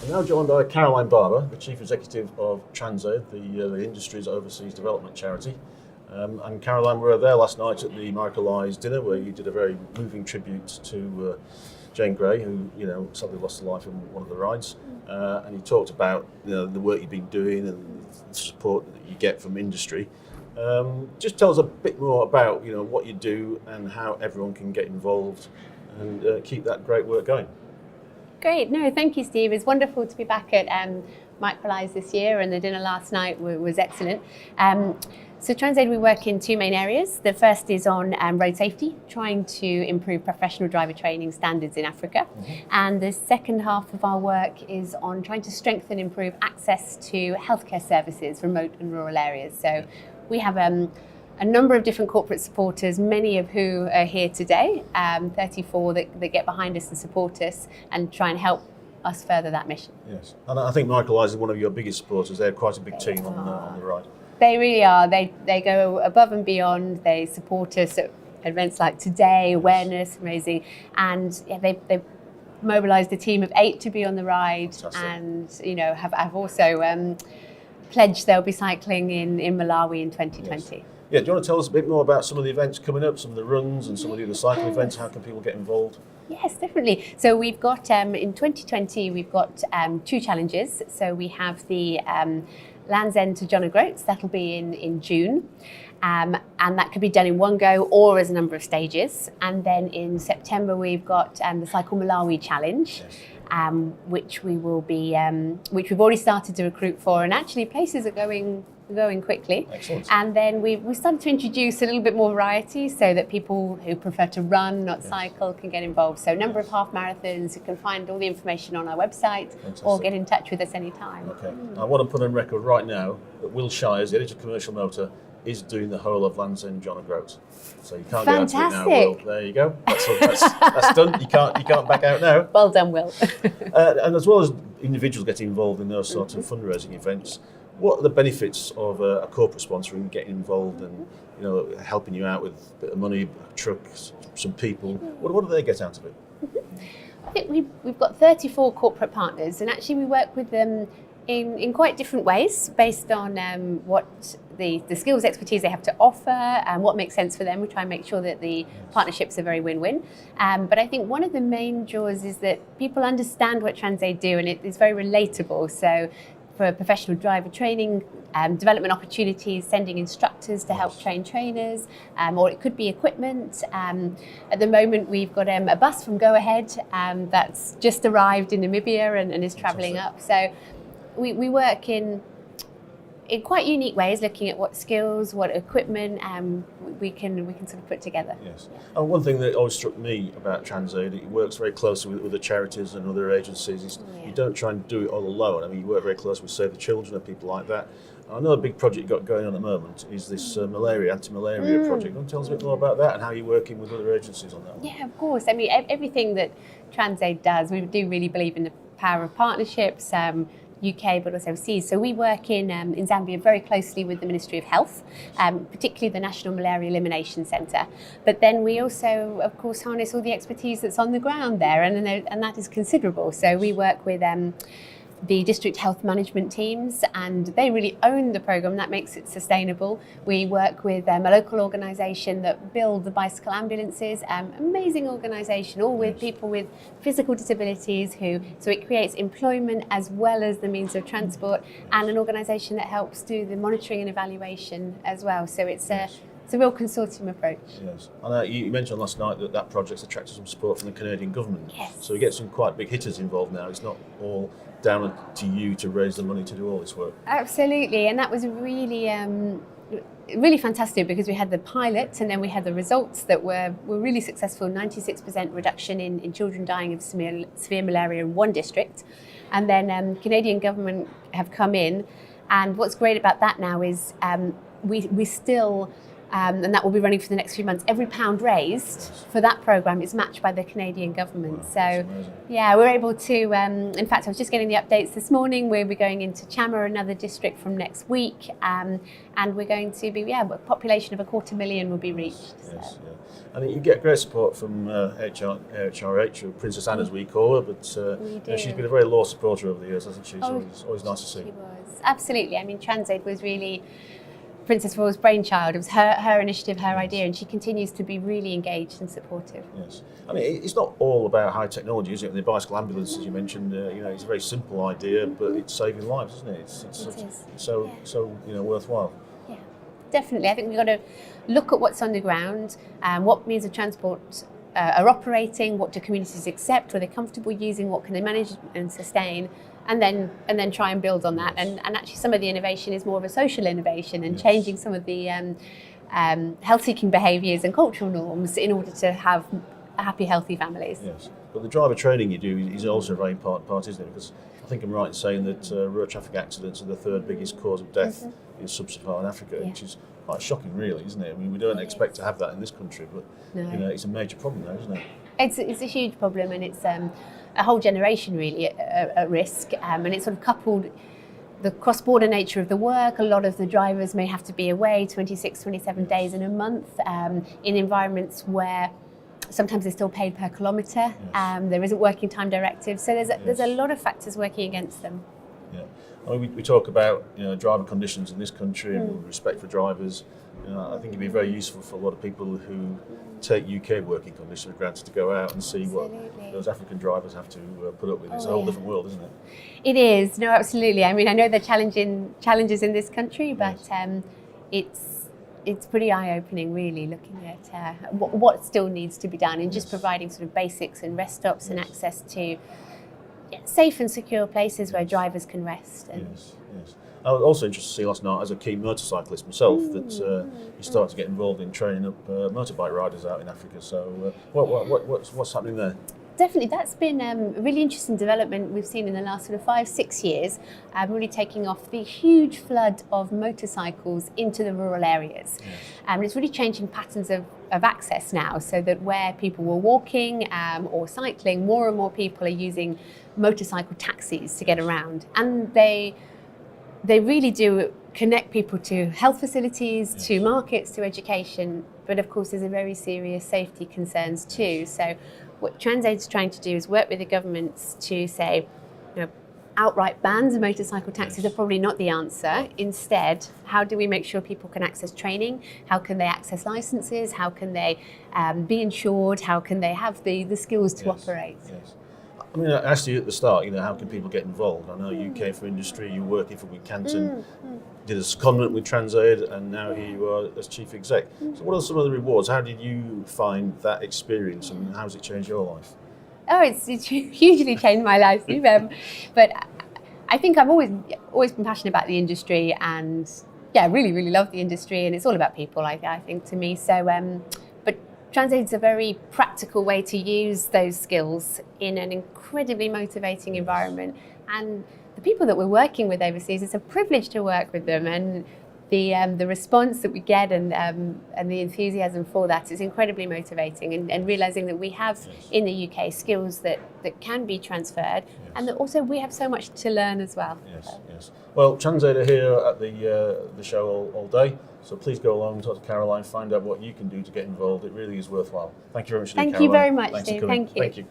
I'm now joined by Caroline Barber, the Chief Executive of TransAid, the industry's overseas development charity. And Caroline, we were there last night at the Microlise dinner where you did a very moving tribute to Jane Gray, who sadly lost her life in one of the rides. And you talked about the work you've been doing and the support that you get from industry. Just tell us a bit more about what you do and how everyone can get involved and keep that great work going. Great. No, thank you, Steve. It's wonderful to be back at Microlise this year, and the dinner last night was excellent. So TransAid, we work in two main areas. The first is on road safety, trying to improve professional driver training standards in Africa. Mm-hmm. And the second half of our work is on trying to strengthen and improve access to healthcare services, remote and rural areas. So we have a number of different corporate supporters, many of who are here today, 34 that get behind us and support us and try and help us further that mission. Yes, and I think Microlise is one of your biggest supporters. They're quite a big team on the ride. They really are. They go above and beyond. They support us at events like today, awareness, amazing. And yeah, they've mobilised a team of 8 to be on the ride. Fantastic. And have also pledged they'll be cycling in Malawi in 2020. Yes. Yeah, do you want to tell us a bit more about some of the events coming up, some of the runs and some of the other cycling events? How can people get involved? Yes, definitely. So we've got, in 2020, we've got 2 challenges. So we have the Land's End to John O'Groats, that'll be in June. And that could be done in one go or as a number of stages. And then in September, we've got the Cycle Malawi Challenge. Yes. Which we will be, which we've already started to recruit for, and actually places are going quickly. Excellent. And then we started to introduce a little bit more variety so that people who prefer to run, not cycle, can get involved. So a number of half marathons. You can find all the information on our website. Fantastic. Or get in touch with us anytime. Okay. I want to put on record right now that Will Shires, the editor of Commercial Motor, is doing the whole of Land's End John O'Groats. So you can't get out of it now, Will. There you go. That's done. You can't back out now. Well done, Will. And as well as individuals getting involved in those sorts of fundraising events, what are the benefits of a corporate sponsor in getting involved and helping you out with a bit of money, a truck, some people? What do they get out of it? I think we've got 34 corporate partners, and actually we work with them in quite different ways based on what the skills, expertise they have to offer and what makes sense for them. We try and make sure that the partnerships are very win-win. But I think one of the main draws is that people understand what TransAid do, and it is very relatable. So for professional driver training, development opportunities, sending instructors to help train trainers, or it could be equipment. At the moment, we've got a bus from Go Ahead that's just arrived in Namibia and is travelling up. So we work in quite unique ways, looking at what skills, what equipment we can sort of put together. Yes. And one thing that always struck me about TransAid, it works very closely with other charities and other agencies. You don't try and do it all alone. I mean, you work very closely with Save the Children and people like that. Another big project you've got going on at the moment is this anti-malaria project. Do you want to tell us a bit more about that and how you're working with other agencies on that one? Yeah, of course. I mean, everything that TransAid does, we do really believe in the power of partnerships, UK but also overseas. So we work in Zambia very closely with the Ministry of Health, particularly the National Malaria Elimination Centre. But then we also, of course, harness all the expertise that's on the ground there, and that is considerable. So we work with the district health management teams, and they really own the programme. That makes it sustainable. We work with a local organisation that build the bicycle ambulances, amazing organisation, all with people with physical disabilities so it creates employment as well as the means of transport, and an organisation that helps do the monitoring and evaluation as well. So it's a real consortium approach. Yes, and you mentioned last night that project's attracted some support from the Canadian government. Yes. So you get some quite big hitters involved now. It's not all down to you to raise the money to do all this work. Absolutely, and that was really really fantastic because we had the pilot and then we had the results that were really successful. 96% reduction in children dying of severe malaria in one district, and then Canadian government have come in, and what's great about that now is we still and that will be running for the next few months. Every pound raised for that programme is matched by the Canadian government. Wow, so, yeah, we're able to, in fact, I was just getting the updates this morning. We'll be going into Chama, another district, from next week, and we're going to be, a population of 250,000 will be reached. Yes, yeah. And you get great support from HRH, or Princess Anne as we call her, but she's been a very loyal supporter over the years, hasn't she? So it's always nice to see. She was, absolutely. I mean, TransAid was really Princess Royal's brainchild. It was her initiative, her idea, and she continues to be really engaged and supportive. Yes, I mean, it's not all about high technology, is it? The bicycle ambulance, as you mentioned, it's a very simple idea, but it's saving lives, isn't it? It's so worthwhile. Yeah, definitely. I think we've got to look at what's on the ground, what means of transport are operating, what do communities accept, what are they comfortable using, what can they manage and sustain, and then try and build on that. And actually some of the innovation is more of a social innovation and changing some of the health-seeking behaviours and cultural norms in order to have happy, healthy families. Yes, but the driver training you do is also a very important part, isn't it? Because I think I'm right in saying that road traffic accidents are the third biggest cause of death in sub-Saharan Africa, which is quite shocking, really, isn't it? I mean, we don't expect to have that in this country, but it's a major problem there, isn't it? It's a huge problem, and it's a whole generation really at risk, and it's sort of coupled the cross-border nature of the work. A lot of the drivers may have to be away 26, 27 days in a month in environments where sometimes they're still paid per kilometre. There isn't working time directives, so there's a lot of factors working against them. Yeah, I mean, we talk about driver conditions in this country and respect for drivers. I think it'd be very useful for a lot of people who take UK working conditions for granted to go out and see what those African drivers have to put up with. It's a whole different world, isn't it? It is. No, absolutely. I mean, I know there are challenges in this country, but it's pretty eye-opening, really, looking at what still needs to be done and just providing sort of basics and rest stops and access to safe and secure places where drivers can rest. Yes. I was also interested to see last night, as a keen motorcyclist myself, that you start to get involved in training up motorbike riders out in Africa. So what's happening there? Definitely, that's been a really interesting development we've seen in the last sort of 5-6 years, really taking off the huge flood of motorcycles into the rural areas. It's really changing patterns of access now, so that where people were walking or cycling, more and more people are using motorcycle taxis to get around. And they really do connect people to health facilities, to markets, to education, but of course there's a very serious safety concerns too. So what TransAid's trying to do is work with the governments to say, outright bans of motorcycle taxis are probably not the answer. Instead, how do we make sure people can access training? How can they access licenses? How can they be insured? How can they have the skills to operate? I mean, I asked you at the start, how can people get involved? I know UK for Industry, you're working for Wincanton, did a secondment with TransAid, and now here you are as Chief Exec. So what are some of the rewards? How did you find that experience, and how has it changed your life? Oh, it's hugely changed my life, but I think I've always been passionate about the industry, and really, really love the industry, and it's all about people, I think, to me. So, but TransAid's a very practical way to use those skills in an incredibly motivating environment, and the people that we're working with overseas, it's a privilege to work with them, and the response that we get and the enthusiasm for that is incredibly motivating, and realising that we have in the UK skills that can be transferred, and that also we have so much to learn as well. Yes. Well, TransAid are here at the show all day, so please go along and talk to Caroline, find out what you can do to get involved. It really is worthwhile. Thank you very much. Thank you very much, Steve. Thank you.